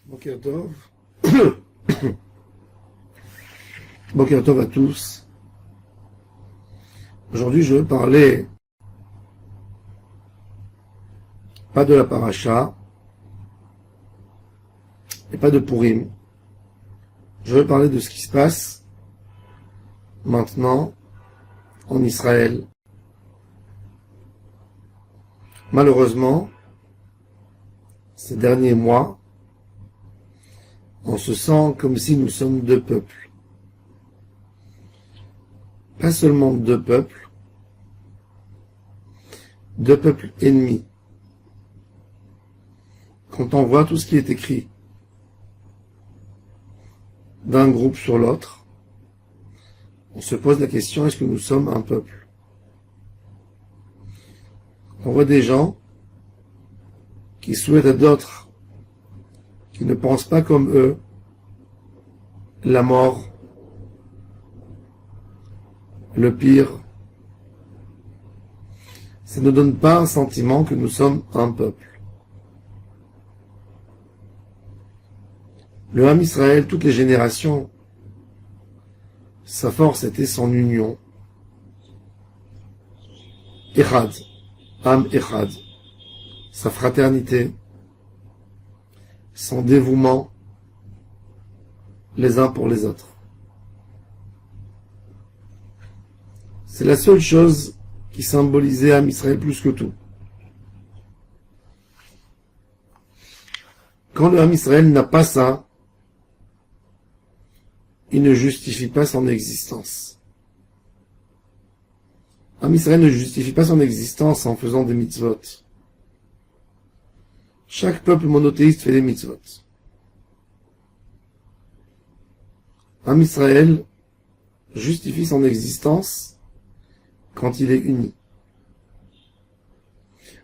Boker Tov. Boker Tov à tous. Aujourd'hui, je veux parler pas de la paracha et pas de Purim. Je veux parler de ce qui se passe maintenant en Israël. Malheureusement, ces derniers mois, on se sent comme si nous sommes deux peuples. Pas seulement deux peuples ennemis. Quand on voit tout ce qui est écrit d'un groupe sur l'autre, on se pose la question, est-ce que nous sommes un peuple? On voit des gens qui souhaitent à d'autres qui ne pensent pas comme eux la mort, le pire. Ça ne donne pas un sentiment que nous sommes un peuple. Le Ham Israël, toutes les générations, sa force était son union. Echad, Ham Echad, sa fraternité, son dévouement les uns pour les autres. C'est la seule chose qui symbolisait Ham Israël plus que tout. Quand le Ham Israël n'a pas ça, il ne justifie pas son existence. Ham Israël ne justifie pas son existence en faisant des mitzvot. Chaque peuple monothéiste fait des mitzvot. Ham Israël justifie son existence quand il est uni.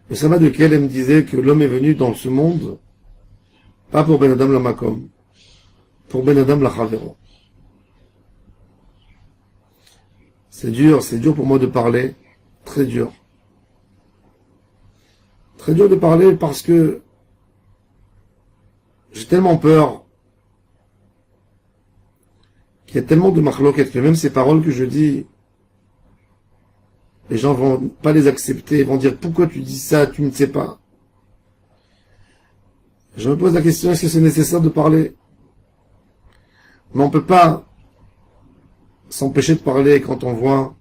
Le Sabbat de Kelem disait que l'homme est venu dans ce monde pas pour Ben Adam la Makom, pour Ben Adam la Chavero. C'est dur pour moi de parler, très dur. Très dur de parler parce que j'ai tellement peur qu'il y a tellement de machloket que même ces paroles que je dis, les gens vont pas les accepter, ils vont dire pourquoi tu dis ça, tu ne sais pas. Je me pose la question, est-ce que c'est nécessaire de parler? Mais on peut pas s'empêcher de parler quand on voit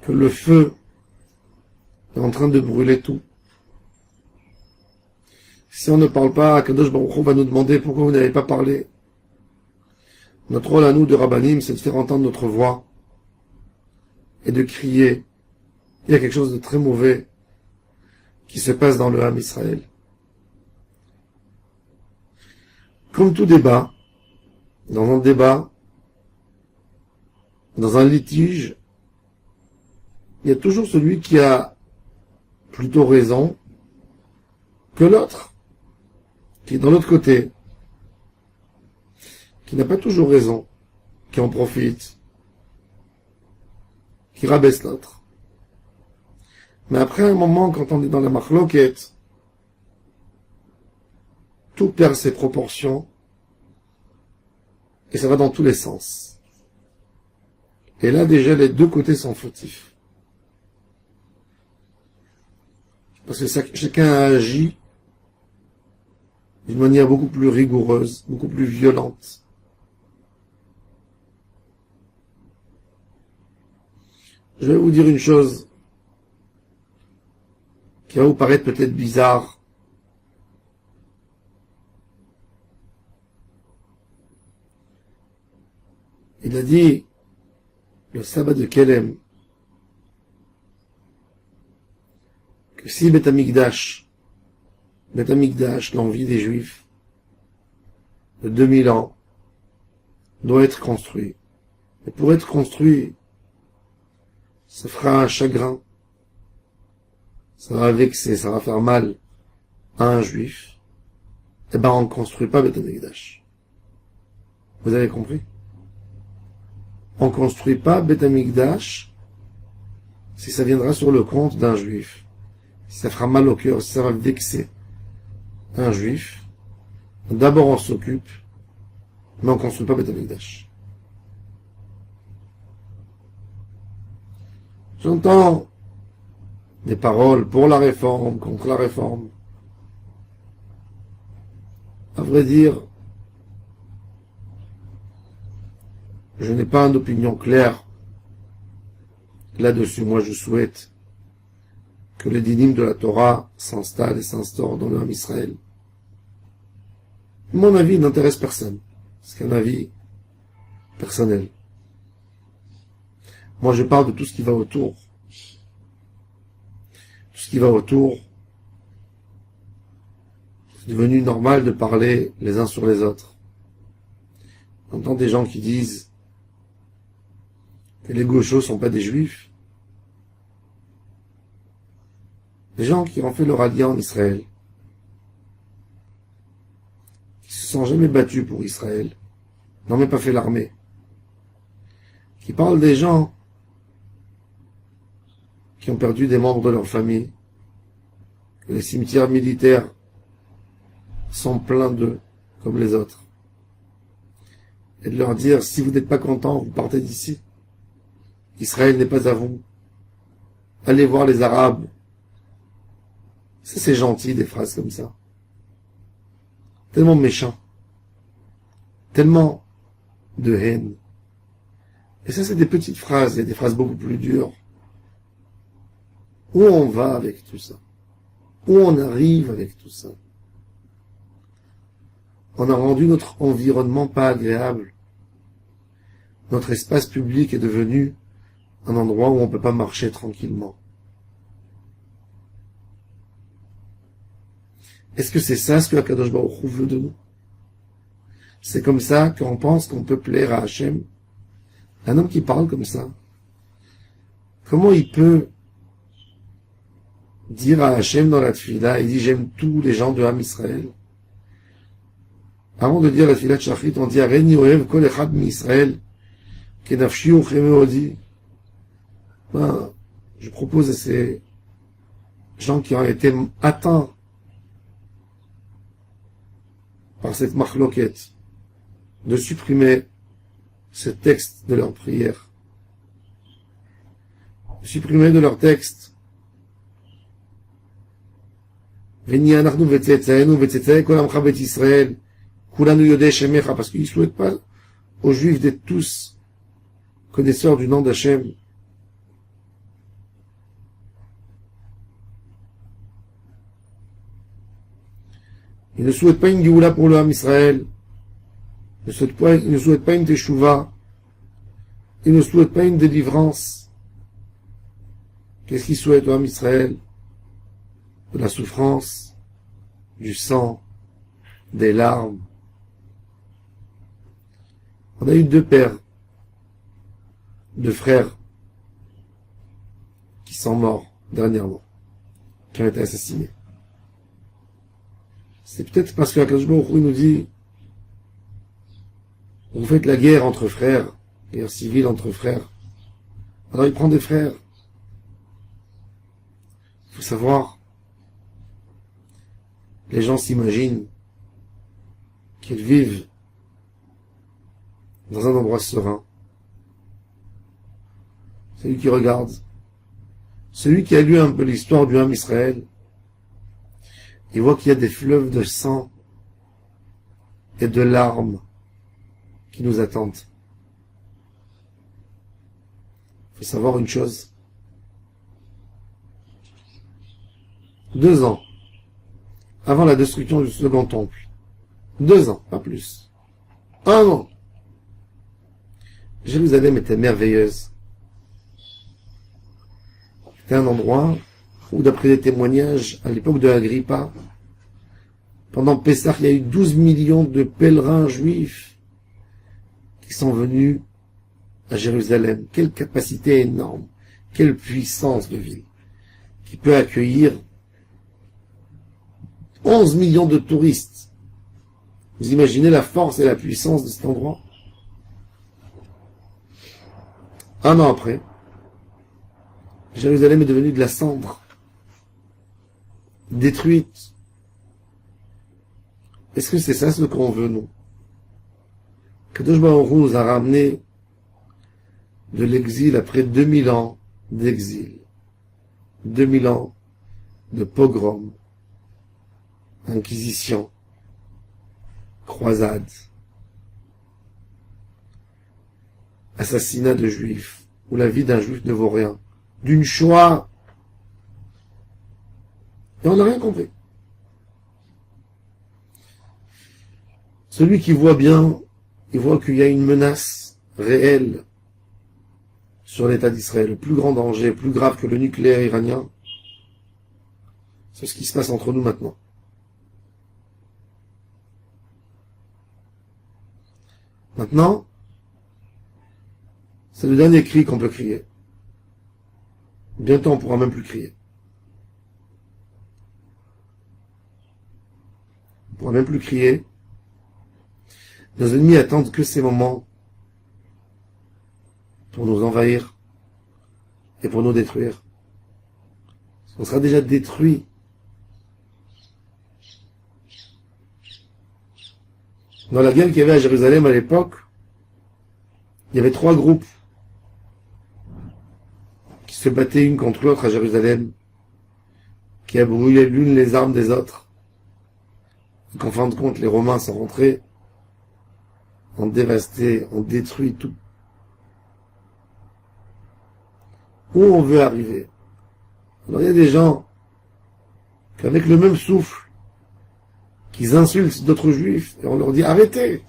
que le feu est en train de brûler tout. Si on ne parle pas, Kadosh Baruch Hu va nous demander pourquoi vous n'avez pas parlé. Notre rôle à nous de Rabbanim, c'est de faire entendre notre voix et de crier. Il y a quelque chose de très mauvais qui se passe dans le Ham Israël. Comme tout débat, dans un litige, il y a toujours celui qui a plutôt raison que l'autre, qui est dans l'autre côté, qui n'a pas toujours raison, qui en profite, qui rabaisse l'autre. Mais après un moment, quand on est dans la machloket, tout perd ses proportions, et ça va dans tous les sens. Et là, déjà, les deux côtés sont fautifs. Parce que chacun a agi d'une manière beaucoup plus rigoureuse, beaucoup plus violente. Je vais vous dire une chose qui va vous paraître peut-être bizarre. Il a dit, le sabbat de Kelem, que si Beth Amikdash, l'envie des Juifs, de 2000 ans, doit être construit. Et pour être construit, ça fera un chagrin, ça va vexer, ça va faire mal à un Juif. Eh ben, on ne construit pas Beth Amikdash. Vous avez compris? On ne construit pas Beth Amikdash si ça viendra sur le compte d'un Juif. Si ça fera mal au cœur, si ça va vexer un Juif, D'abord on s'occupe, mais on ne construit pas Beth Amikdash. J'entends des paroles pour la réforme, contre la réforme. À vrai dire, je n'ai pas une opinion claire là-dessus. Moi, je souhaite que les dynimes de la Torah s'installent et s'instaurent dans le Ham Israël. Mon avis n'intéresse personne. C'est un avis personnel. Moi, je parle de tout ce qui va autour. Tout ce qui va autour, c'est devenu normal de parler les uns sur les autres. J'entends des gens qui disent que les gauchos sont pas des juifs. Des gens qui ont fait leur alliance en Israël, qui se sont jamais battus pour Israël, n'ont même pas fait l'armée, qui parlent des gens qui ont perdu des membres de leur famille, que les cimetières militaires sont pleins d'eux, comme les autres, et de leur dire, si vous n'êtes pas content, vous partez d'ici. Israël n'est pas à vous. Allez voir les Arabes. C'est gentil, des phrases comme ça. Tellement méchant. Tellement de haine. Et ça, c'est des petites phrases. Il y a des phrases beaucoup plus dures. Où on va avec tout ça? Où on arrive avec tout ça? On a rendu notre environnement pas agréable. Notre espace public est devenu un endroit où on ne peut pas marcher tranquillement. Est-ce que c'est ça ce que Akadosh Baruch Hu veut de nous? C'est comme ça qu'on pense qu'on peut plaire à Hachem? Un homme qui parle comme ça, comment il peut dire à Hachem dans la tefila, il dit j'aime tous les gens de Ham Israël? Avant de dire la tefila de Shachrit, on dit Areni ohev kol echad mi Israël kenafshi uchemeodi. Je propose à ces gens qui ont été atteints par cette machloket de supprimer ce texte de leur prière, de supprimer de leur texte Veni anachnu vetzetzaenu vetzetzei kol amcha bet Israël kulanu yodei shemecha, parce qu'ils ne souhaitent pas aux Juifs d'être tous connaisseurs du nom d'Hachem. Ils ne souhaitent pas une Géoula pour le Ham Israël. Ils ne souhaitent pas une Teshuvah. Ils ne souhaitent pas une délivrance. Qu'est-ce qu'ils souhaitent au Ham Israël? De la souffrance, du sang, des larmes. On a eu deux pères, deux frères, qui sont morts dernièrement, qui ont été assassinés. C'est peut-être parce que Akadosh Baruch Hu nous dit, vous faites la guerre entre frères, guerre civile entre frères. Alors il prend des frères. Il faut savoir, les gens s'imaginent qu'ils vivent dans un endroit serein. Celui qui regarde, celui qui a lu un peu l'histoire du Ham Israël, il voit qu'il y a des fleuves de sang et de larmes qui nous attendent. Il faut savoir une chose. 2 ans avant la destruction du second temple. 2 ans, pas plus. 1 an. Jérusalem était merveilleuse. C'était un endroit où, d'après les témoignages, à l'époque de Agrippa, pendant Pessah, il y a eu 12 millions de pèlerins juifs qui sont venus à Jérusalem. Quelle capacité énorme, quelle puissance de ville, qui peut accueillir 11 millions de touristes. Vous imaginez la force et la puissance de cet endroit? 1 an après, Jérusalem est devenue de la cendre, détruite. Est-ce que c'est ça ce qu'on veut, nous? Kadosh Baruch Hu nous a ramené de l'exil après 2000 ans d'exil. 2000 ans de pogrom, inquisition, croisade, assassinat de juifs, où la vie d'un juif ne vaut rien, d'une Shoah. Et on n'a rien compris. Celui qui voit bien, il voit qu'il y a une menace réelle sur l'État d'Israël. Le plus grand danger, plus grave que le nucléaire iranien, c'est ce qui se passe entre nous maintenant. Maintenant, c'est le dernier cri qu'on peut crier. Bientôt, on ne pourra même plus crier. On ne pourra même plus crier. Nos ennemis attendent que ces moments pour nous envahir et pour nous détruire. On sera déjà détruit. Dans la guerre qu'il y avait à Jérusalem à l'époque, il y avait 3 groupes qui se battaient une contre l'autre à Jérusalem, qui a brûlé l'une les armes des autres. Et qu'en fin de compte, les Romains sont rentrés, ont dévasté, ont détruit tout. Où on veut arriver? Alors il y a des gens qu'avec le même souffle, qu'ils insultent d'autres juifs, et on leur dit arrêtez.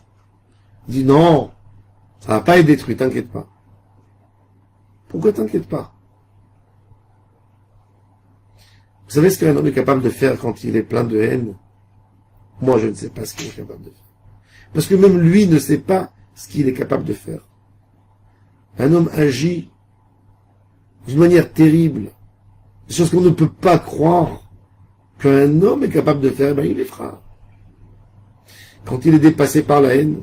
Ils disent non, ça va pas être détruit, t'inquiète pas. Pourquoi t'inquiète pas? Vous savez ce qu'un homme est capable de faire quand il est plein de haine? Moi, je ne sais pas ce qu'il est capable de faire. Parce que même lui ne sait pas ce qu'il est capable de faire. Un homme agit d'une manière terrible, des choses qu'on ne peut pas croire qu'un homme est capable de faire, ben il les fera. Quand il est dépassé par la haine,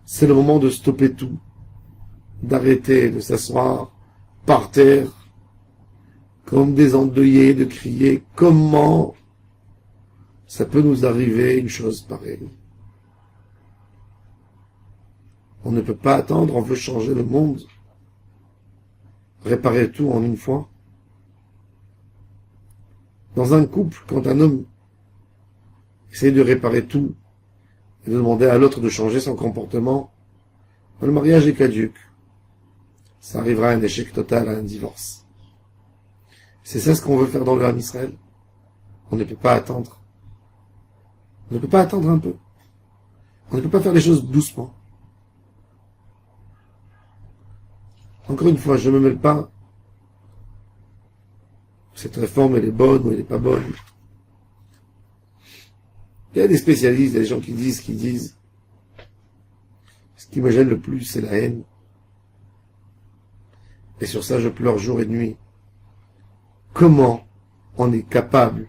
c'est le moment de stopper tout, d'arrêter, de s'asseoir par terre, comme des endeuillés, de crier « Comment ça peut nous arriver une chose pareille ?» On ne peut pas attendre, on veut changer le monde, réparer tout en une fois. Dans un couple, quand un homme essaie de réparer tout et de demander à l'autre de changer son comportement, le mariage est caduque. Ça arrivera à un échec total, à un divorce. C'est ça ce qu'on veut faire dans le Ham Israël. On ne peut pas attendre. On ne peut pas attendre un peu. On ne peut pas faire les choses doucement. Encore une fois, je ne me mêle pas. Cette réforme, elle est bonne ou elle n'est pas bonne. Il y a des spécialistes, il y a des gens qui disent. Ce qui me gêne le plus, c'est la haine. Et sur ça, je pleure jour et nuit. Comment on est capable,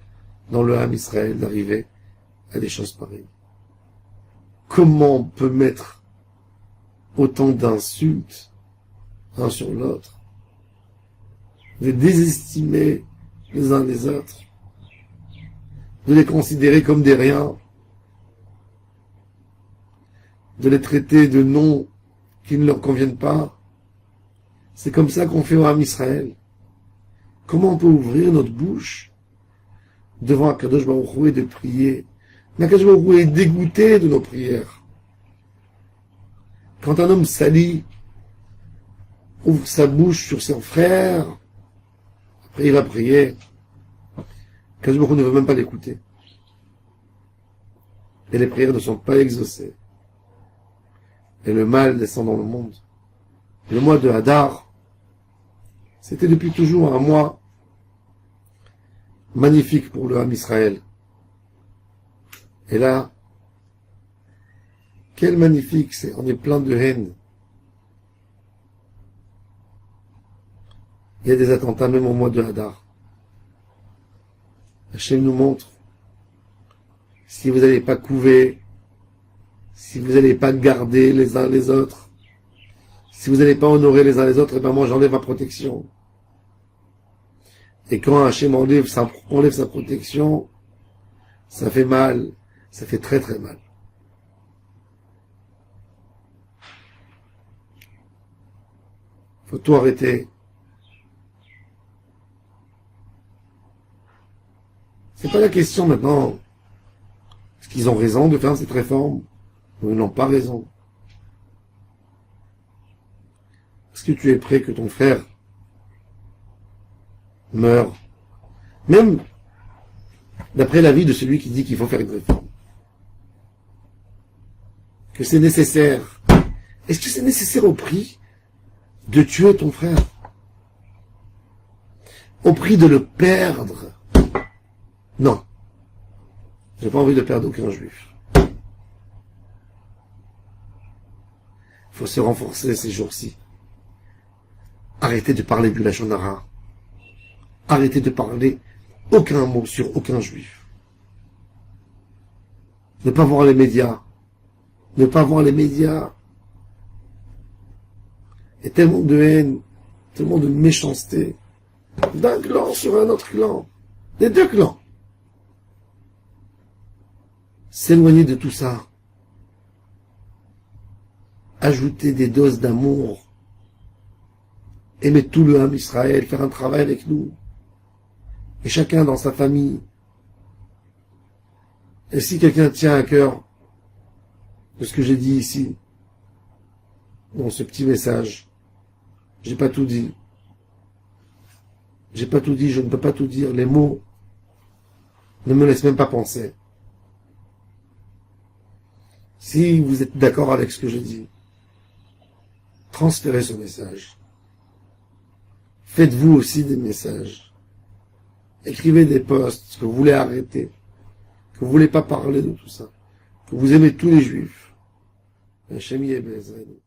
dans le Ham Israël, d'arriver à des choses pareilles? Comment on peut mettre autant d'insultes un sur l'autre, de désestimer les uns les autres, de les considérer comme des riens, de les traiter de noms qui ne leur conviennent pas? C'est comme ça qu'on fait au Ham Israël. Comment on peut ouvrir notre bouche devant Akadosh Baruch Hu et de prier? Mais Akadosh Baruch Hu est dégoûté de nos prières. Quand un homme sali ouvre sa bouche sur son frère, après il va prier, Akadosh Baruch Hu ne veut même pas l'écouter. Et les prières ne sont pas exaucées. Et le mal descend dans le monde. Le mois de Hadar, c'était depuis toujours un mois magnifique pour le Ham Israël. Et là, quel magnifique, on est plein de haine. Il y a des attentats même au mois de Hadar. Hachem nous montre, si vous n'allez pas couver, si vous n'allez pas garder les uns les autres, si vous n'allez pas honorer les uns les autres, et ben moi j'enlève ma protection. Et quand Hachem enlève sa protection, Ça fait mal. Ça fait très très mal. Faut tout arrêter. C'est pas la question maintenant. Est-ce qu'ils ont raison de faire cette réforme ou ils n'ont pas raison? Est-ce que tu es prêt que ton frère meure? Même d'après l'avis de celui qui dit qu'il faut faire une réforme. Que c'est nécessaire. Est-ce que c'est nécessaire au prix de tuer ton frère? Au prix de le perdre? Non. J'ai pas envie de perdre aucun juif. Il faut se renforcer ces jours-ci. Arrêtez de parler du Lachon Hara. Arrêtez de parler aucun mot sur aucun juif. Ne pas voir les médias. Ne pas voir les médias. Il y a tellement de haine, tellement de méchanceté. D'un clan sur un autre clan. Des deux clans. S'éloigner de tout ça. Ajouter des doses d'amour. Aimer tout le Ham Israël, faire un travail avec nous. Et chacun dans sa famille. Et si quelqu'un tient à cœur de ce que j'ai dit ici, dans ce petit message, j'ai pas tout dit. J'ai pas tout dit, je ne peux pas tout dire. Les mots ne me laissent même pas penser. Si vous êtes d'accord avec ce que je dis, transférez ce message. Faites-vous aussi des messages. Écrivez des posts que vous voulez arrêter, que vous voulez pas parler de tout ça, que vous aimez tous les juifs. Hachem Yeh Be'ezrenu.